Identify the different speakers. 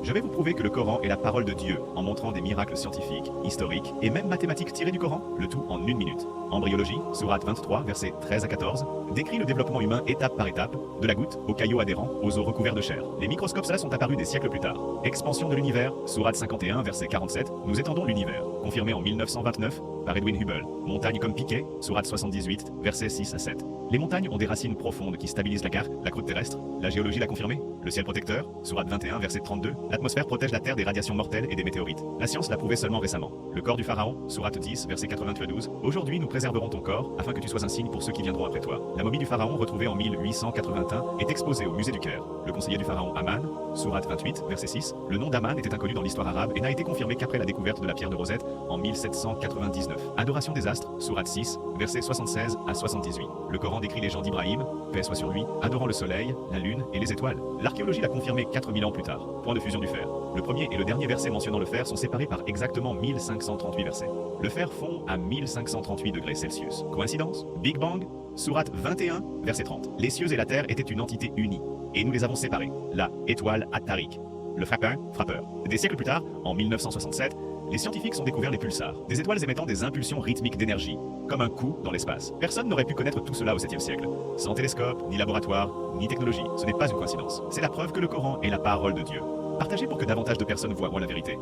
Speaker 1: Je vais vous prouver que le Coran est la parole de Dieu, en montrant des miracles scientifiques, historiques et même mathématiques tirés du Coran, le tout en 1 minute. Embryologie, sourate 23, versets 13 à 14, décrit le développement humain étape par étape, de la goutte au caillot adhérent, aux os recouverts de chair. Les microscopes là sont apparus des siècles plus tard. Expansion de l'univers, sourate 51, verset 47, nous étendons l'univers, confirmé en 1929 par Edwin Hubble. Montagne comme piquet, sourate 78, versets 6 à 7. Les montagnes ont des racines profondes qui stabilisent la croûte terrestre. La géologie l'a confirmé. Le ciel protecteur, sourate 21, verset 32. L'atmosphère protège la Terre des radiations mortelles et des météorites. La science l'a prouvé seulement récemment. Le corps du pharaon, sourate 10, verset 92. Aujourd'hui, nous préserverons ton corps afin que tu sois un signe pour ceux qui viendront après toi. La momie du pharaon, retrouvée en 1881, est exposée au musée du Caire. Le conseiller du pharaon Aman, sourate 28, verset 6. Le nom d'Aman était inconnu dans l'histoire arabe et n'a été confirmé qu'après la découverte de la pierre de Rosette en 1799. Adoration des astres, sourate 6, versets 76 à 78. Le Coran décrit les gens d'Ibrahim, paix soit sur lui, adorant le soleil, la lune et les étoiles. L'archéologie l'a confirmé 4000 ans plus tard. Point de fusion du fer. Le premier et le dernier verset mentionnant le fer sont séparés par exactement 1538 versets. Le fer fond à 1538 degrés Celsius. Coïncidence? Big Bang? Sourate 21, verset 30. Les cieux et la terre étaient une entité unie, et nous les avons séparés. La étoile At-Tariq. Le frappeur. Des siècles plus tard, en 1967, les scientifiques ont découvert les pulsars, des étoiles émettant des impulsions rythmiques d'énergie, comme un coup dans l'espace. Personne n'aurait pu connaître tout cela au 7e siècle. Sans télescope, ni laboratoire, ni technologie. Ce n'est pas une coïncidence. C'est la preuve que le Coran est la parole de Dieu. Partagez pour que davantage de personnes voient la vérité.